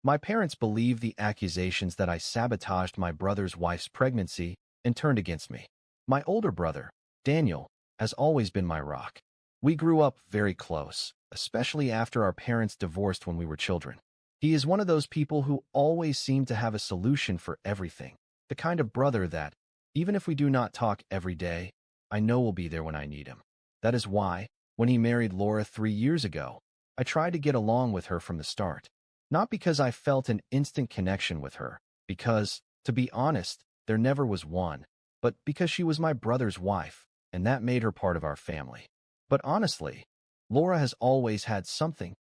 My parents believe the accusations that I sabotaged my brother's wife's pregnancy and turned against me. My older brother, Daniel, has always been my rock. We grew up very close, especially after our parents divorced when we were children. He is one of those people who always seem to have a solution for everything, the kind of brother that, even if we do not talk every day, I know will be there when I need him. That is why, when he married Laura 3 years ago, I tried to get along with her from the start. Not because I felt an instant connection with her, because, to be honest, there never was one, but because she was my brother's wife, and that made her part of our family. But honestly, Laura has always had something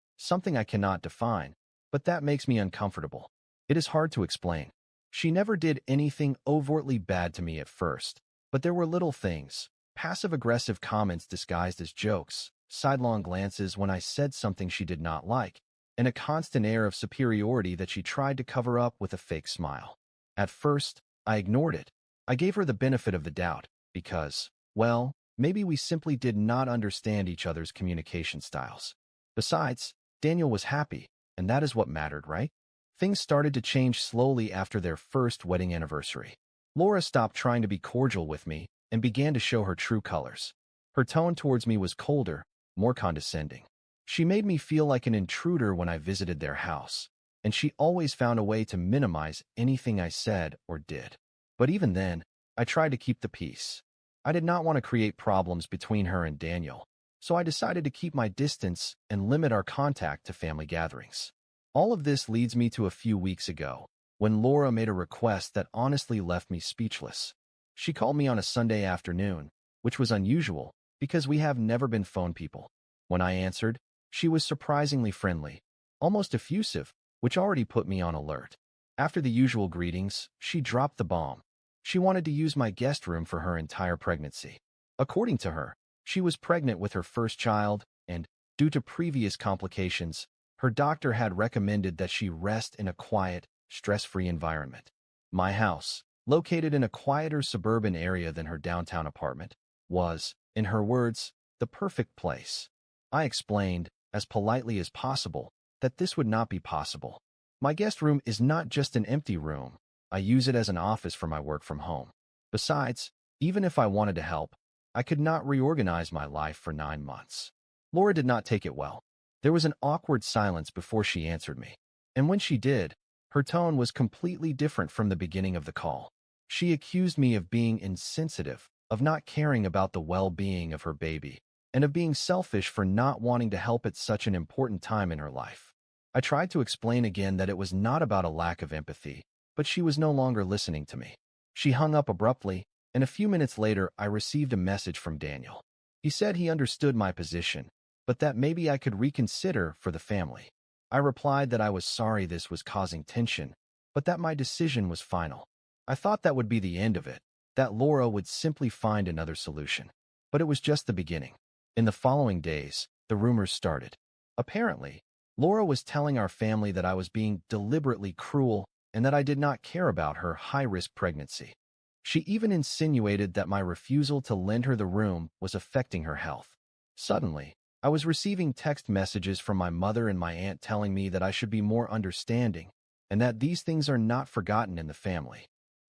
I cannot define, but that makes me uncomfortable. It is hard to explain. She never did anything overtly bad to me at first, but there were little things, passive-aggressive comments disguised as jokes, sidelong glances when I said something she did not like, and a constant air of superiority that she tried to cover up with a fake smile. At first, I ignored it. I gave her the benefit of the doubt, because, well, maybe we simply did not understand each other's communication styles. Besides, Daniel was happy, and that is what mattered, right? Things started to change slowly after their first wedding anniversary. Laura stopped trying to be cordial with me and began to show her true colors. Her tone towards me was colder, more condescending. She made me feel like an intruder when I visited their house, and she always found a way to minimize anything I said or did. But even then, I tried to keep the peace. I did not want to create problems between her and Daniel, so I decided to keep my distance and limit our contact to family gatherings. All of this leads me to a few weeks ago, when Laura made a request that honestly left me speechless. She called me on a Sunday afternoon, which was unusual because we have never been phone people. When I answered, she was surprisingly friendly, almost effusive, which already put me on alert. After the usual greetings, she dropped the bomb. She wanted to use my guest room for her entire pregnancy. According to her, she was pregnant with her first child, and, due to previous complications, her doctor had recommended that she rest in a quiet, stress-free environment. My house, located in a quieter suburban area than her downtown apartment, was, in her words, the perfect place. I explained, as politely as possible, that this would not be possible. My guest room is not just an empty room. I use it as an office for my work from home. Besides, even if I wanted to help, I could not reorganize my life for 9 months. Laura did not take it well. There was an awkward silence before she answered me. And when she did, her tone was completely different from the beginning of the call. She accused me of being insensitive, of not caring about the well-being of her baby, and of being selfish for not wanting to help at such an important time in her life. I tried to explain again that it was not about a lack of empathy, but she was no longer listening to me. She hung up abruptly, and a few minutes later I received a message from Daniel. He said he understood my position, but that maybe I could reconsider for the family. I replied that I was sorry this was causing tension, but that my decision was final. I thought that would be the end of it, that Laura would simply find another solution. But it was just the beginning. In the following days, the rumors started. Apparently, Laura was telling our family that I was being deliberately cruel and that I did not care about her high-risk pregnancy. She even insinuated that my refusal to lend her the room was affecting her health. Suddenly, I was receiving text messages from my mother and my aunt telling me that I should be more understanding and that these things are not forgotten in the family.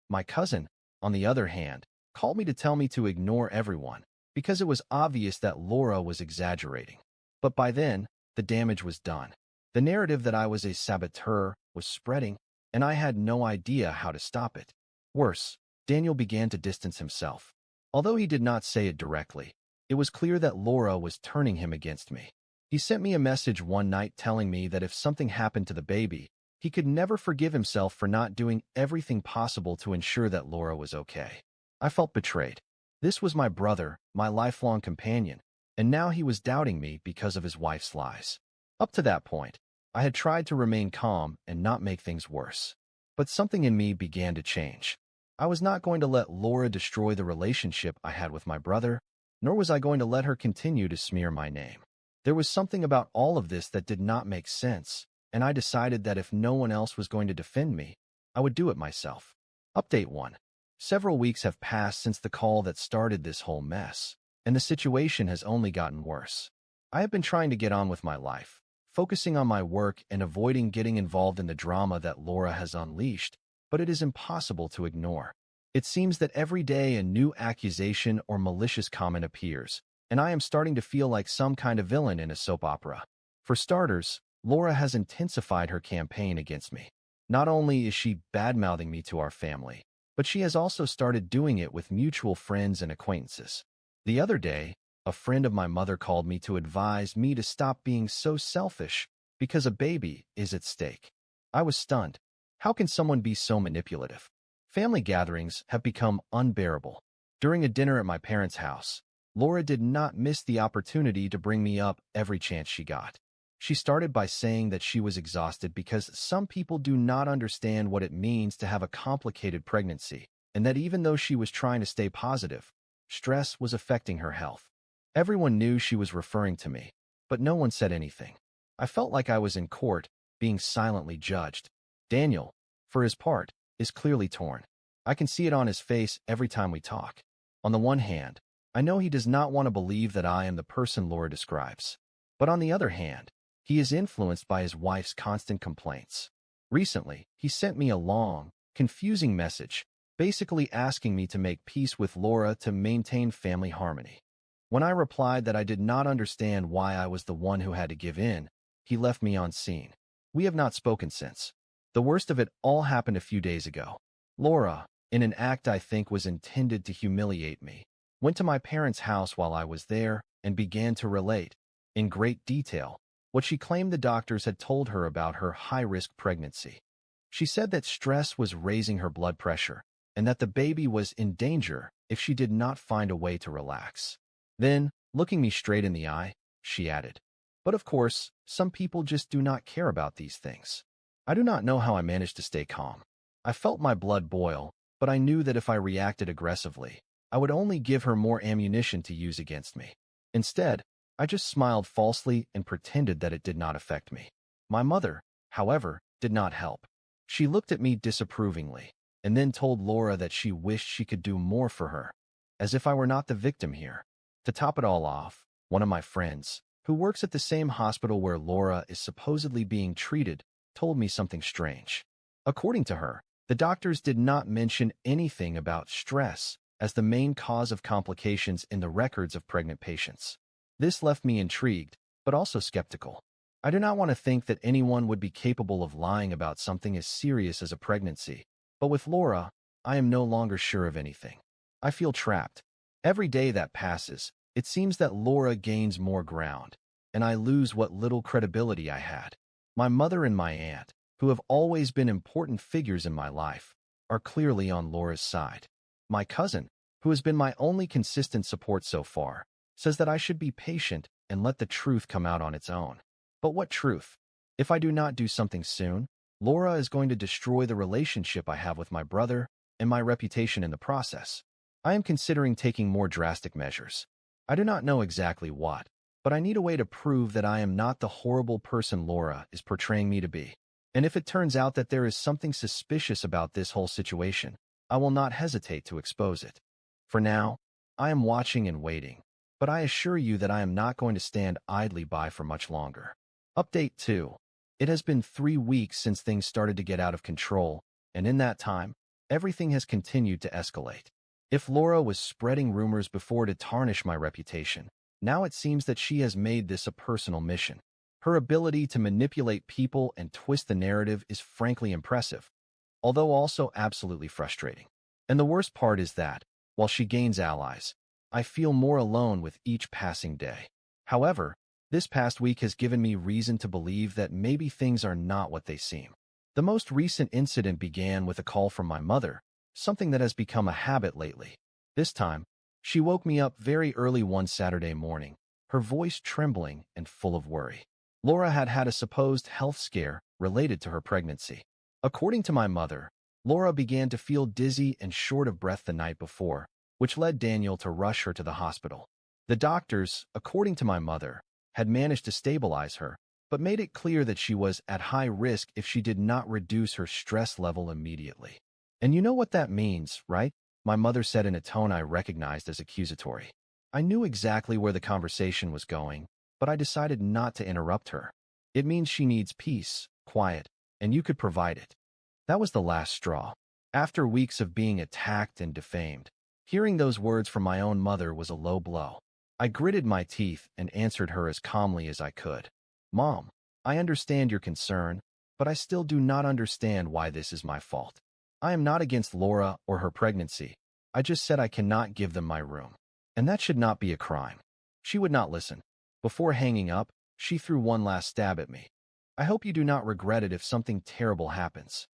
My cousin, on the other hand, called me to tell me to ignore everyone because it was obvious that Laura was exaggerating. But by then, the damage was done. The narrative that I was a saboteur was spreading, and I had no idea how to stop it. Worse, Daniel began to distance himself. Although he did not say it directly, it was clear that Laura was turning him against me. He sent me a message one night telling me that if something happened to the baby, he could never forgive himself for not doing everything possible to ensure that Laura was okay. I felt betrayed. This was my brother, my lifelong companion, and now he was doubting me because of his wife's lies. Up to that point, I had tried to remain calm and not make things worse. But something in me began to change. I was not going to let Laura destroy the relationship I had with my brother, nor was I going to let her continue to smear my name. There was something about all of this that did not make sense, and I decided that if no one else was going to defend me, I would do it myself. Update 1. Several weeks have passed since the call that started this whole mess, and the situation has only gotten worse. I have been trying to get on with my life, focusing on my work and avoiding getting involved in the drama that Laura has unleashed, but it is impossible to ignore. It seems that every day a new accusation or malicious comment appears, and I am starting to feel like some kind of villain in a soap opera. For starters, Laura has intensified her campaign against me. Not only is she bad-mouthing me to our family, but she has also started doing it with mutual friends and acquaintances. The other day, a friend of my mother called me to advise me to stop being so selfish because a baby is at stake. I was stunned. How can someone be so manipulative? Family gatherings have become unbearable. During a dinner at my parents' house, Laura did not miss the opportunity to bring me up every chance she got. She started by saying that she was exhausted because some people do not understand what it means to have a complicated pregnancy, and that even though she was trying to stay positive, stress was affecting her health. Everyone knew she was referring to me, but no one said anything. I felt like I was in court, being silently judged. Daniel, for his part, is clearly torn. I can see it on his face every time we talk. On the one hand, I know he does not want to believe that I am the person Laura describes. But on the other hand, he is influenced by his wife's constant complaints. Recently, he sent me a long, confusing message, basically asking me to make peace with Laura to maintain family harmony. When I replied that I did not understand why I was the one who had to give in, he left me on scene. We have not spoken since. The worst of it all happened a few days ago. Laura, in an act I think was intended to humiliate me, went to my parents' house while I was there and began to relate, in great detail, what she claimed the doctors had told her about her high-risk pregnancy. She said that stress was raising her blood pressure and that the baby was in danger if she did not find a way to relax. Then, looking me straight in the eye, she added, "But of course, some people just do not care about these things." I do not know how I managed to stay calm. I felt my blood boil, but I knew that if I reacted aggressively, I would only give her more ammunition to use against me. Instead, I just smiled falsely and pretended that it did not affect me. My mother, however, did not help. She looked at me disapprovingly, and then told Laura that she wished she could do more for her, as if I were not the victim here. To top it all off, one of my friends, who works at the same hospital where Laura is supposedly being treated, told me something strange. According to her, the doctors did not mention anything about stress as the main cause of complications in the records of pregnant patients. This left me intrigued, but also skeptical. I do not want to think that anyone would be capable of lying about something as serious as a pregnancy, but with Laura, I am no longer sure of anything. I feel trapped. Every day that passes, it seems that Laura gains more ground, and I lose what little credibility I had. My mother and my aunt, who have always been important figures in my life, are clearly on Laura's side. My cousin, who has been my only consistent support so far, says that I should be patient and let the truth come out on its own. But what truth? If I do not do something soon, Laura is going to destroy the relationship I have with my brother and my reputation in the process. I am considering taking more drastic measures. I do not know exactly what, but I need a way to prove that I am not the horrible person Laura is portraying me to be. And if it turns out that there is something suspicious about this whole situation, I will not hesitate to expose it. For now, I am watching and waiting, but I assure you that I am not going to stand idly by for much longer. Update 2. It has been 3 weeks since things started to get out of control, and in that time, everything has continued to escalate. If Laura was spreading rumors before to tarnish my reputation, now it seems that she has made this a personal mission. Her ability to manipulate people and twist the narrative is frankly impressive, although also absolutely frustrating. And the worst part is that, while she gains allies, I feel more alone with each passing day. However, this past week has given me reason to believe that maybe things are not what they seem. The most recent incident began with a call from my mother, something that has become a habit lately. This time, she woke me up very early one Saturday morning, her voice trembling and full of worry. Laura had had a supposed health scare related to her pregnancy. According to my mother, Laura began to feel dizzy and short of breath the night before, which led Daniel to rush her to the hospital. The doctors, according to my mother, had managed to stabilize her, but made it clear that she was at high risk if she did not reduce her stress level immediately. And you know what that means, right? My mother said in a tone I recognized as accusatory. I knew exactly where the conversation was going, but I decided not to interrupt her. It means she needs peace, quiet, and you could provide it. That was the last straw. After weeks of being attacked and defamed, hearing those words from my own mother was a low blow. I gritted my teeth and answered her as calmly as I could. Mom, I understand your concern, but I still do not understand why this is my fault. I am not against Laura or her pregnancy. I just said I cannot give them my room. And that should not be a crime. She would not listen. Before hanging up, she threw one last stab at me. I hope you do not regret it if something terrible happens.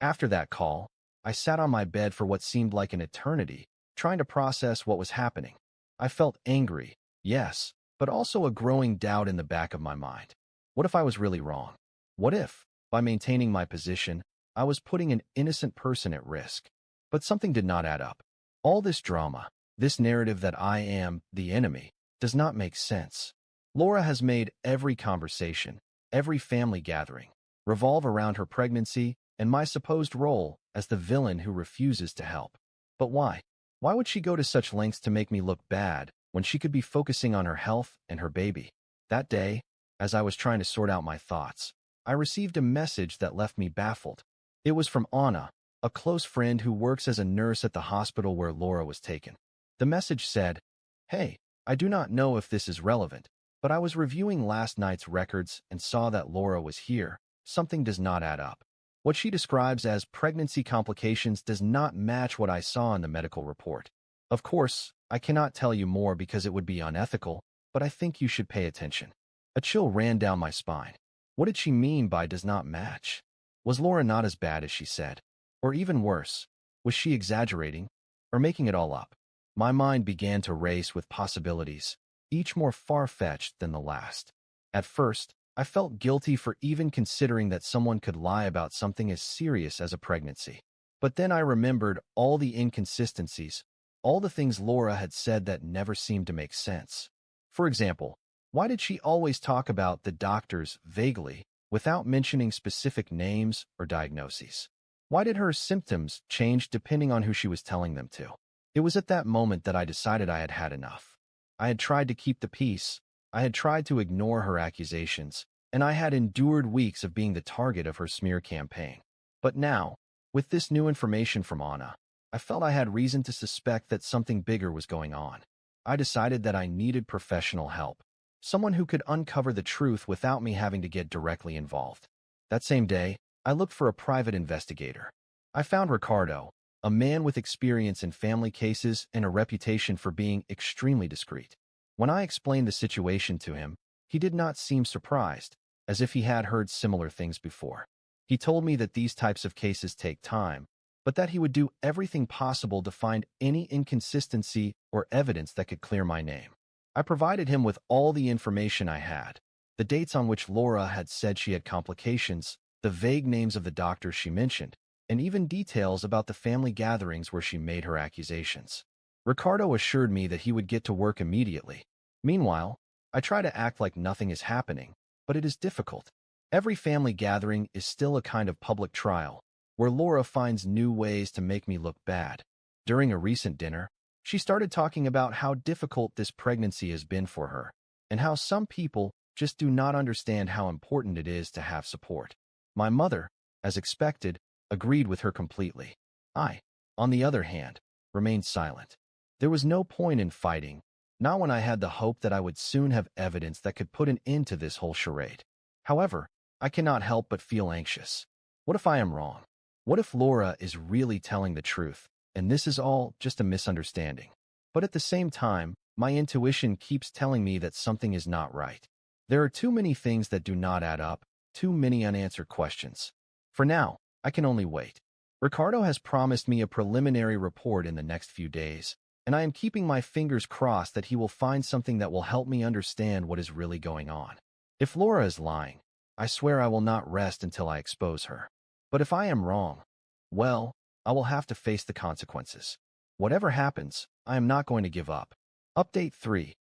After that call, I sat on my bed for what seemed like an eternity, trying to process what was happening. I felt angry, yes, but also a growing doubt in the back of my mind. What if I was really wrong? What if, by maintaining my position, I was putting an innocent person at risk? But something did not add up. All this drama, this narrative that I am the enemy, does not make sense. Laura has made every conversation, every family gathering, revolve around her pregnancy and my supposed role as the villain who refuses to help. But why? Why would she go to such lengths to make me look bad when she could be focusing on her health and her baby? That day, as I was trying to sort out my thoughts, I received a message that left me baffled. It was from Anna, a close friend who works as a nurse at the hospital where Laura was taken. The message said, "Hey, I do not know if this is relevant, but I was reviewing last night's records and saw that Laura was here. Something does not add up. What she describes as pregnancy complications does not match what I saw in the medical report. Of course, I cannot tell you more because it would be unethical, but I think you should pay attention." A chill ran down my spine. What did she mean by does not match? Was Laura not as bad as she said? Or even worse, was she exaggerating or making it all up? My mind began to race with possibilities, each more far-fetched than the last. At first, I felt guilty for even considering that someone could lie about something as serious as a pregnancy. But then I remembered all the inconsistencies, all the things Laura had said that never seemed to make sense. For example, why did she always talk about the doctors vaguely, without mentioning specific names or diagnoses? Why did her symptoms change depending on who she was telling them to? It was at that moment that I decided I had had enough. I had tried to keep the peace, I had tried to ignore her accusations, and I had endured weeks of being the target of her smear campaign. But now, with this new information from Anna, I felt I had reason to suspect that something bigger was going on. I decided that I needed professional help, someone who could uncover the truth without me having to get directly involved. That same day, I looked for a private investigator. I found Ricardo, a man with experience in family cases and a reputation for being extremely discreet. When I explained the situation to him, he did not seem surprised, as if he had heard similar things before. He told me that these types of cases take time, but that he would do everything possible to find any inconsistency or evidence that could clear my name. I provided him with all the information I had, the dates on which Laura had said she had complications, the vague names of the doctors she mentioned, and even details about the family gatherings where she made her accusations. Ricardo assured me that he would get to work immediately. Meanwhile, I try to act like nothing is happening, but it is difficult. Every family gathering is still a kind of public trial, where Laura finds new ways to make me look bad. During a recent dinner, she started talking about how difficult this pregnancy has been for her, and how some people just do not understand how important it is to have support. My mother, as expected, agreed with her completely. I, on the other hand, remained silent. There was no point in fighting, not when I had the hope that I would soon have evidence that could put an end to this whole charade. However, I cannot help but feel anxious. What if I am wrong? What if Laura is really telling the truth, and this is all just a misunderstanding? But at the same time, my intuition keeps telling me that something is not right. There are too many things that do not add up, too many unanswered questions. For now, I can only wait. Ricardo has promised me a preliminary report in the next few days, and I am keeping my fingers crossed that he will find something that will help me understand what is really going on. If Laura is lying, I swear I will not rest until I expose her. But if I am wrong, well, I will have to face the consequences. Whatever happens, I am not going to give up. Update 3.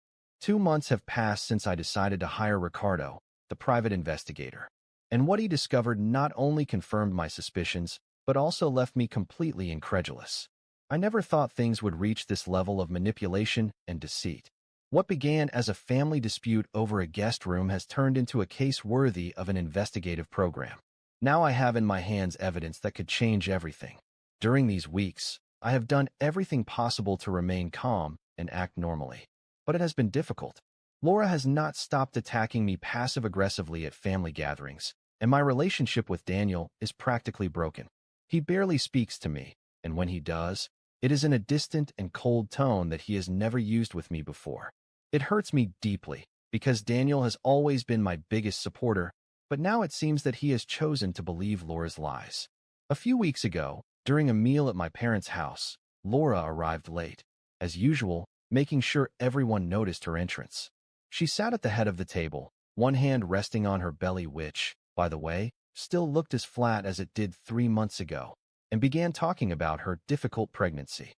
2 months have passed since I decided to hire Ricardo, the private investigator. And what he discovered not only confirmed my suspicions, but also left me completely incredulous. I never thought things would reach this level of manipulation and deceit. What began as a family dispute over a guest room has turned into a case worthy of an investigative program. Now I have in my hands evidence that could change everything. During these weeks, I have done everything possible to remain calm and act normally. But it has been difficult. Laura has not stopped attacking me passive-aggressively at family gatherings, and my relationship with Daniel is practically broken. He barely speaks to me, and when he does, it is in a distant and cold tone that he has never used with me before. It hurts me deeply, because Daniel has always been my biggest supporter, but now it seems that he has chosen to believe Laura's lies. A few weeks ago, during a meal at my parents' house, Laura arrived late, as usual, making sure everyone noticed her entrance. She sat at the head of the table, one hand resting on her belly which, by the way, still looked as flat as it did 3 months ago, and began talking about her difficult pregnancy.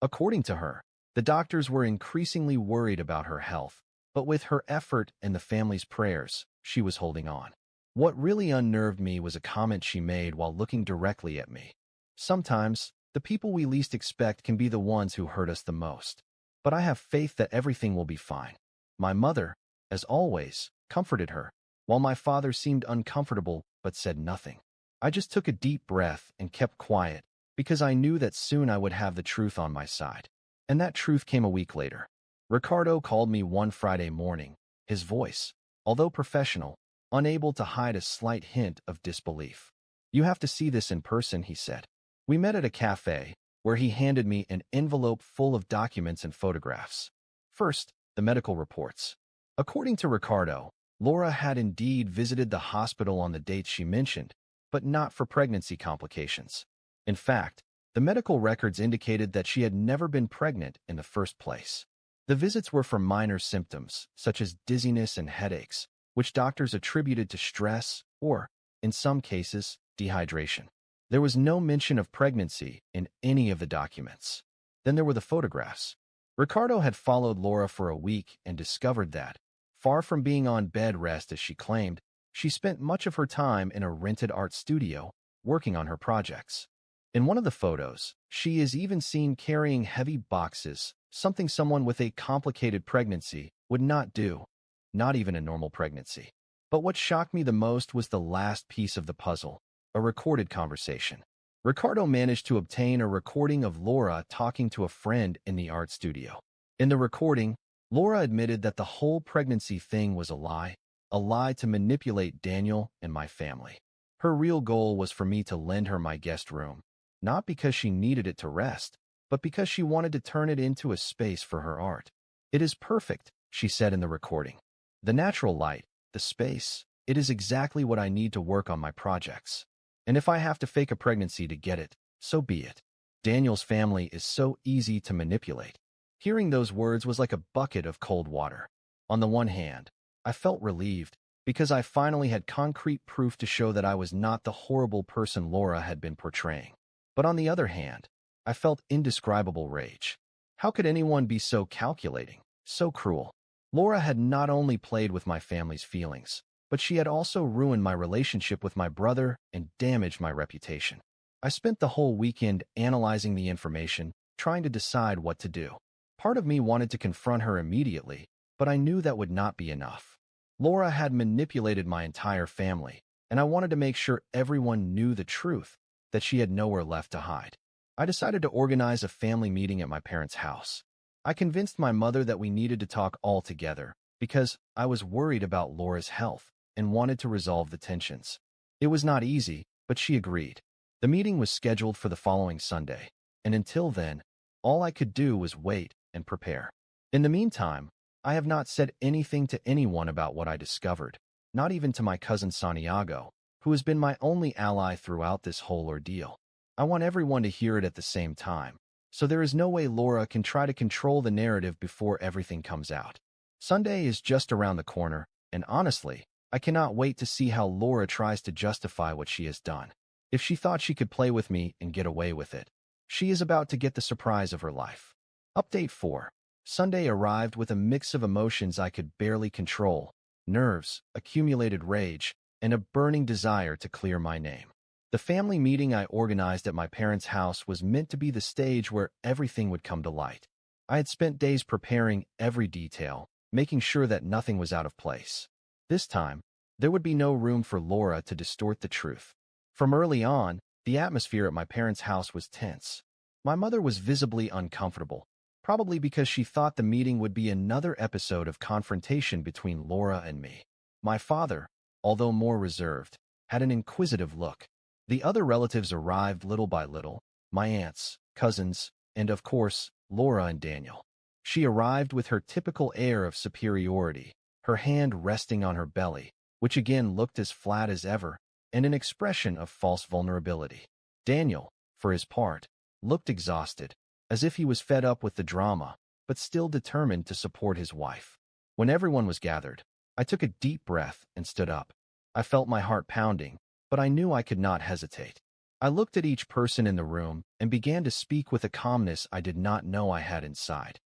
According to her, the doctors were increasingly worried about her health, but with her effort and the family's prayers, she was holding on. What really unnerved me was a comment she made while looking directly at me. Sometimes, the people we least expect can be the ones who hurt us the most. But I have faith that everything will be fine. My mother, as always, comforted her, while my father seemed uncomfortable but said nothing. I just took a deep breath and kept quiet, because I knew that soon I would have the truth on my side. And that truth came a week later. Ricardo called me one Friday morning, his voice, although professional, unable to hide a slight hint of disbelief. "You have to see this in person," he said. We met at a cafe, where he handed me an envelope full of documents and photographs. First, the medical reports. According to Ricardo, Laura had indeed visited the hospital on the dates she mentioned, but not for pregnancy complications. In fact, the medical records indicated that she had never been pregnant in the first place. The visits were for minor symptoms, such as dizziness and headaches, which doctors attributed to stress or, in some cases, dehydration. There was no mention of pregnancy in any of the documents. Then there were the photographs. Ricardo had followed Laura for a week and discovered that, far from being on bed rest as she claimed, she spent much of her time in a rented art studio, working on her projects. In one of the photos, she is even seen carrying heavy boxes, something someone with a complicated pregnancy would not do, not even a normal pregnancy. But what shocked me the most was the last piece of the puzzle, a recorded conversation. Ricardo managed to obtain a recording of Laura talking to a friend in the art studio. In the recording, Laura admitted that the whole pregnancy thing was a lie to manipulate Daniel and my family. Her real goal was for me to lend her my guest room, not because she needed it to rest, but because she wanted to turn it into a space for her art. "It is perfect," she said in the recording. "The natural light, the space, it is exactly what I need to work on my projects. And if I have to fake a pregnancy to get it, so be it. Daniel's family is so easy to manipulate." Hearing those words was like a bucket of cold water. On the one hand, I felt relieved, because I finally had concrete proof to show that I was not the horrible person Laura had been portraying. But on the other hand, I felt indescribable rage. How could anyone be so calculating, so cruel? Laura had not only played with my family's feelings, but she had also ruined my relationship with my brother and damaged my reputation. I spent the whole weekend analyzing the information, trying to decide what to do. Part of me wanted to confront her immediately, but I knew that would not be enough. Laura had manipulated my entire family, and I wanted to make sure everyone knew the truth, that she had nowhere left to hide. I decided to organize a family meeting at my parents' house. I convinced my mother that we needed to talk all together, because I was worried about Laura's health and wanted to resolve the tensions. It was not easy, but she agreed. The meeting was scheduled for the following Sunday, and until then, all I could do was wait and prepare. In the meantime, I have not said anything to anyone about what I discovered, not even to my cousin Santiago, who has been my only ally throughout this whole ordeal. I want everyone to hear it at the same time, so there is no way Laura can try to control the narrative before everything comes out. Sunday is just around the corner, and honestly, I cannot wait to see how Laura tries to justify what she has done. If she thought she could play with me and get away with it, she is about to get the surprise of her life. Update 4. Sunday arrived with a mix of emotions I could barely control: nerves, accumulated rage, and a burning desire to clear my name. The family meeting I organized at my parents' house was meant to be the stage where everything would come to light. I had spent days preparing every detail, making sure that nothing was out of place. This time, there would be no room for Laura to distort the truth. From early on, the atmosphere at my parents' house was tense. My mother was visibly uncomfortable, probably because she thought the meeting would be another episode of confrontation between Laura and me. My father, although more reserved, had an inquisitive look. The other relatives arrived little by little, my aunts, cousins, and of course, Laura and Daniel. She arrived with her typical air of superiority, her hand resting on her belly, which again looked as flat as ever, and an expression of false vulnerability. Daniel, for his part, looked exhausted, as if he was fed up with the drama, but still determined to support his wife. When everyone was gathered, I took a deep breath and stood up. I felt my heart pounding, but I knew I could not hesitate. I looked at each person in the room and began to speak with a calmness I did not know I had inside.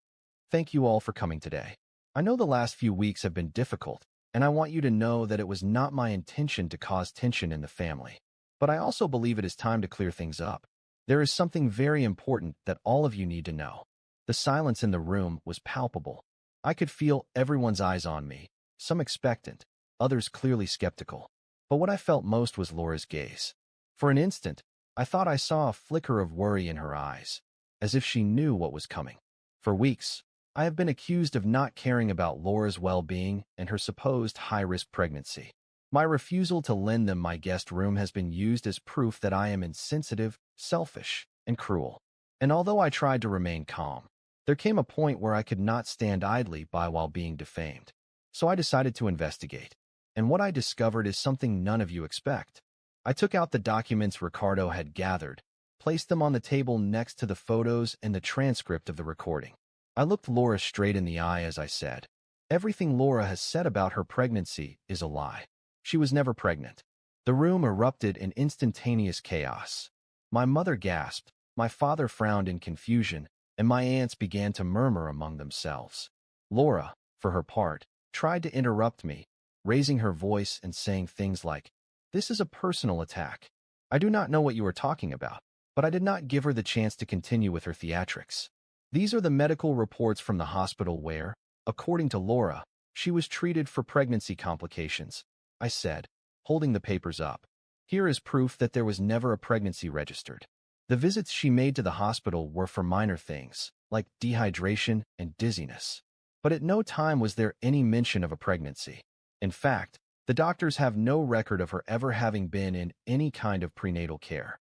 Thank you all for coming today. I know the last few weeks have been difficult, and I want you to know that it was not my intention to cause tension in the family. But I also believe it is time to clear things up. There is something very important that all of you need to know. The silence in the room was palpable. I could feel everyone's eyes on me, some expectant, others clearly skeptical. But what I felt most was Laura's gaze. For an instant, I thought I saw a flicker of worry in her eyes, as if she knew what was coming. For weeks, I have been accused of not caring about Laura's well-being and her supposed high-risk pregnancy. My refusal to lend them my guest room has been used as proof that I am insensitive, selfish, and cruel. And although I tried to remain calm, there came a point where I could not stand idly by while being defamed. So I decided to investigate. And what I discovered is something none of you expect. I took out the documents Ricardo had gathered, placed them on the table next to the photos and the transcript of the recording. I looked Laura straight in the eye as I said, "Everything Laura has said about her pregnancy is a lie. She was never pregnant." The room erupted in instantaneous chaos. My mother gasped, my father frowned in confusion, and my aunts began to murmur among themselves. Laura, for her part, tried to interrupt me, raising her voice and saying things like, "This is a personal attack. I do not know what you are talking about," but I did not give her the chance to continue with her theatrics. These are the medical reports from the hospital where, according to Laura, she was treated for pregnancy complications, I said, holding the papers up. Here is proof that there was never a pregnancy registered. The visits she made to the hospital were for minor things, like dehydration and dizziness. But at no time was there any mention of a pregnancy. In fact, the doctors have no record of her ever having been in any kind of prenatal care.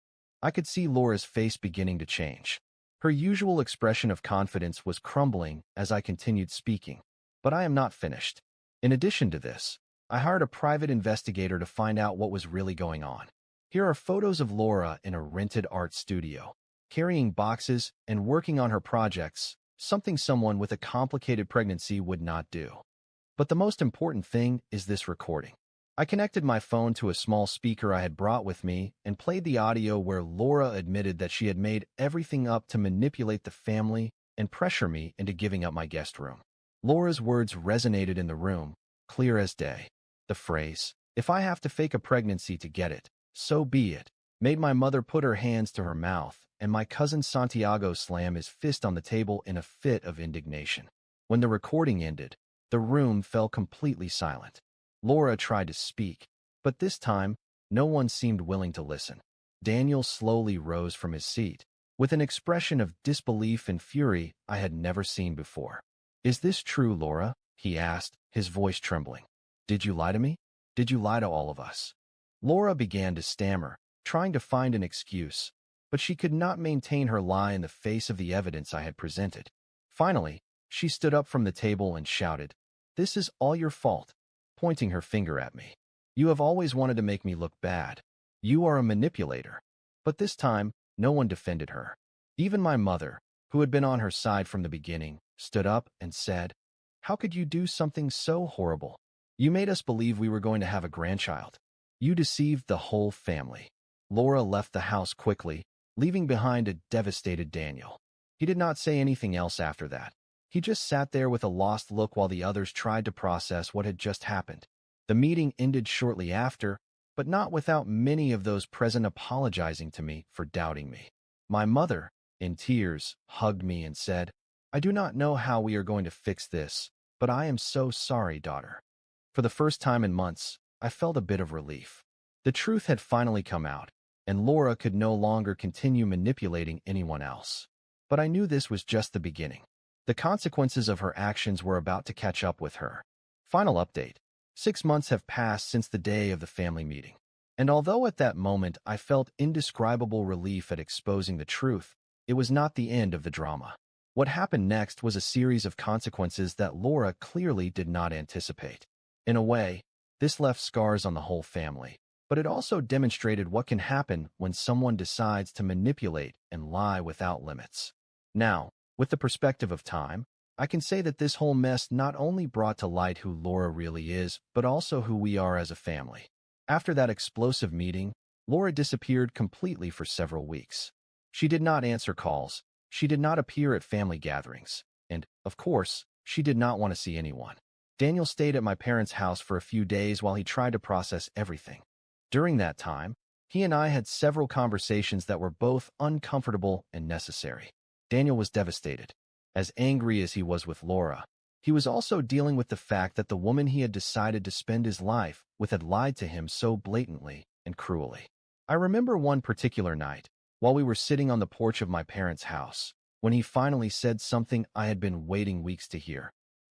I could see Laura's face beginning to change. Her usual expression of confidence was crumbling as I continued speaking. But I am not finished. In addition to this, I hired a private investigator to find out what was really going on. Here are photos of Laura in a rented art studio, carrying boxes and working on her projects, something someone with a complicated pregnancy would not do. But the most important thing is this recording. I connected my phone to a small speaker I had brought with me and played the audio where Laura admitted that she had made everything up to manipulate the family and pressure me into giving up my guest room. Laura's words resonated in the room, clear as day. The phrase, "If I have to fake a pregnancy to get it, so be it," made my mother put her hands to her mouth and my cousin Santiago slam his fist on the table in a fit of indignation. When the recording ended, the room fell completely silent. Laura tried to speak, but this time, no one seemed willing to listen. Daniel slowly rose from his seat, with an expression of disbelief and fury I had never seen before. "Is this true, Laura?" he asked, his voice trembling. "Did you lie to me? Did you lie to all of us?" Laura began to stammer, trying to find an excuse, but she could not maintain her lie in the face of the evidence I had presented. Finally, she stood up from the table and shouted, "This is all your fault," pointing her finger at me. "You have always wanted to make me look bad. You are a manipulator." But this time, no one defended her. Even my mother, who had been on her side from the beginning, stood up and said, "How could you do something so horrible? You made us believe we were going to have a grandchild. You deceived the whole family." Laura left the house quickly, leaving behind a devastated Daniel. He did not say anything else after that. He just sat there with a lost look while the others tried to process what had just happened. The meeting ended shortly after, but not without many of those present apologizing to me for doubting me. My mother, in tears, hugged me and said, I do not know how we are going to fix this, but I am so sorry, daughter. For the first time in months, I felt a bit of relief. The truth had finally come out, and Laura could no longer continue manipulating anyone else. But I knew this was just the beginning. The consequences of her actions were about to catch up with her. Final update. 6 months have passed since the day of the family meeting. And although at that moment I felt indescribable relief at exposing the truth, it was not the end of the drama. What happened next was a series of consequences that Laura clearly did not anticipate. In a way, this left scars on the whole family, but it also demonstrated what can happen when someone decides to manipulate and lie without limits. Now, with the perspective of time, I can say that this whole mess not only brought to light who Laura really is, but also who we are as a family. After that explosive meeting, Laura disappeared completely for several weeks. She did not answer calls, she did not appear at family gatherings, and, of course, she did not want to see anyone. Daniel stayed at my parents' house for a few days while he tried to process everything. During that time, he and I had several conversations that were both uncomfortable and necessary. Daniel was devastated. As angry as he was with Laura, he was also dealing with the fact that the woman he had decided to spend his life with had lied to him so blatantly and cruelly. I remember one particular night, while we were sitting on the porch of my parents' house, when he finally said something I had been waiting weeks to hear.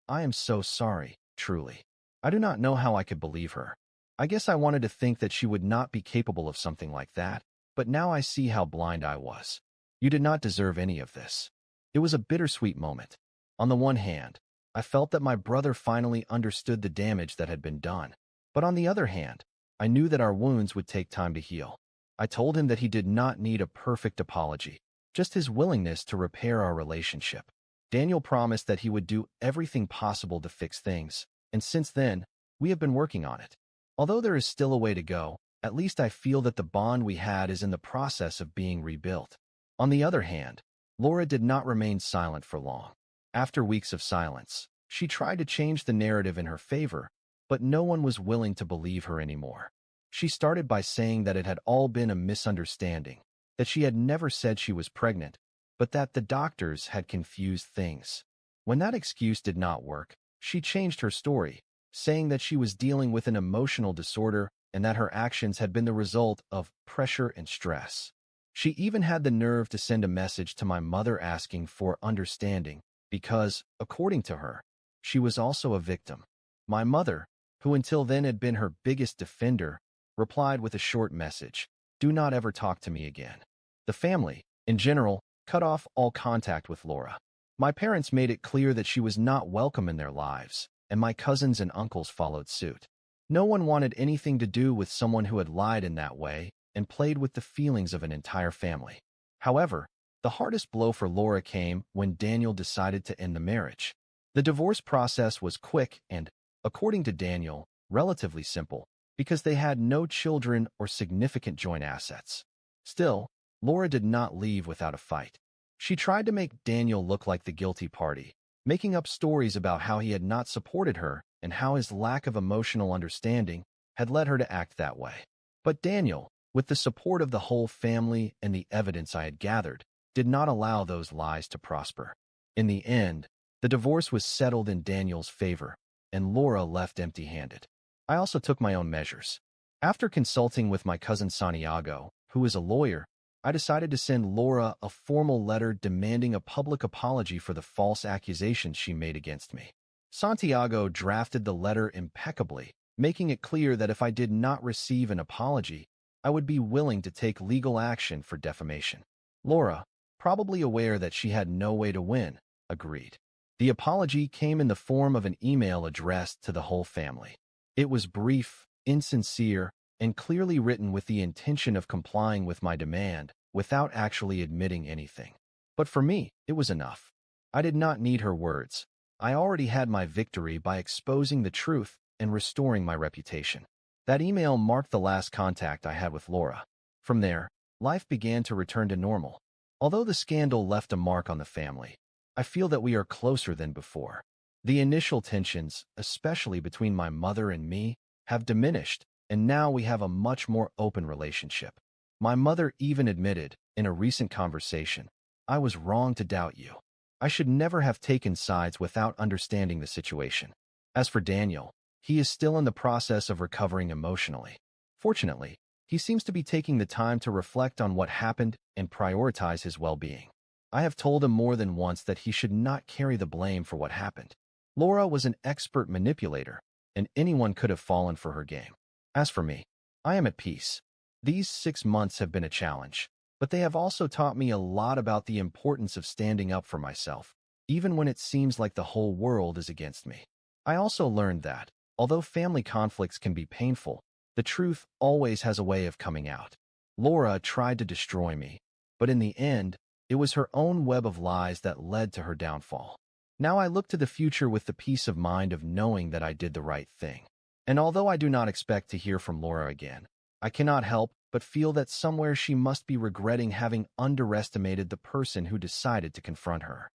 I am so sorry, truly. I do not know how I could believe her. I guess I wanted to think that she would not be capable of something like that, but now I see how blind I was. You did not deserve any of this. It was a bittersweet moment. On the one hand, I felt that my brother finally understood the damage that had been done. But on the other hand, I knew that our wounds would take time to heal. I told him that he did not need a perfect apology, just his willingness to repair our relationship. Daniel promised that he would do everything possible to fix things, and since then, we have been working on it. Although there is still a way to go, at least I feel that the bond we had is in the process of being rebuilt. On the other hand, Laura did not remain silent for long. After weeks of silence, she tried to change the narrative in her favor, but no one was willing to believe her anymore. She started by saying that it had all been a misunderstanding, that she had never said she was pregnant, but that the doctors had confused things. When that excuse did not work, she changed her story, saying that she was dealing with an emotional disorder and that her actions had been the result of pressure and stress. She even had the nerve to send a message to my mother asking for understanding because, according to her, she was also a victim. My mother, who until then had been her biggest defender, replied with a short message, "Do not ever talk to me again." The family, in general, cut off all contact with Laura. My parents made it clear that she was not welcome in their lives, and my cousins and uncles followed suit. No one wanted anything to do with someone who had lied in that way and played with the feelings of an entire family. However, the hardest blow for Laura came when Daniel decided to end the marriage. The divorce process was quick and, according to Daniel, relatively simple, because they had no children or significant joint assets. Still, Laura did not leave without a fight. She tried to make Daniel look like the guilty party, making up stories about how he had not supported her and how his lack of emotional understanding had led her to act that way. But Daniel, with the support of the whole family and the evidence I had gathered, did not allow those lies to prosper. In the end, the divorce was settled in Daniel's favor, and Laura left empty-handed. I also took my own measures. After consulting with my cousin Santiago, who is a lawyer, I decided to send Laura a formal letter demanding a public apology for the false accusations she made against me. Santiago drafted the letter impeccably, making it clear that if I did not receive an apology, I would be willing to take legal action for defamation. Laura, probably aware that she had no way to win, agreed. The apology came in the form of an email addressed to the whole family. It was brief, insincere, and clearly written with the intention of complying with my demand without actually admitting anything. But for me, it was enough. I did not need her words. I already had my victory by exposing the truth and restoring my reputation. That email marked the last contact I had with Laura. From there, life began to return to normal. Although the scandal left a mark on the family, I feel that we are closer than before. The initial tensions, especially between my mother and me, have diminished, and now we have a much more open relationship. My mother even admitted, in a recent conversation, "I was wrong to doubt you. I should never have taken sides without understanding the situation. As for Daniel, he is still in the process of recovering emotionally. Fortunately, he seems to be taking the time to reflect on what happened and prioritize his well-being. I have told him more than once that he should not carry the blame for what happened. Laura was an expert manipulator, and anyone could have fallen for her game. As for me, I am at peace. These 6 months have been a challenge, but they have also taught me a lot about the importance of standing up for myself, even when it seems like the whole world is against me. I also learned that, although family conflicts can be painful, the truth always has a way of coming out. Laura tried to destroy me, but in the end, it was her own web of lies that led to her downfall. Now I look to the future with the peace of mind of knowing that I did the right thing. And although I do not expect to hear from Laura again, I cannot help but feel that somewhere she must be regretting having underestimated the person who decided to confront her.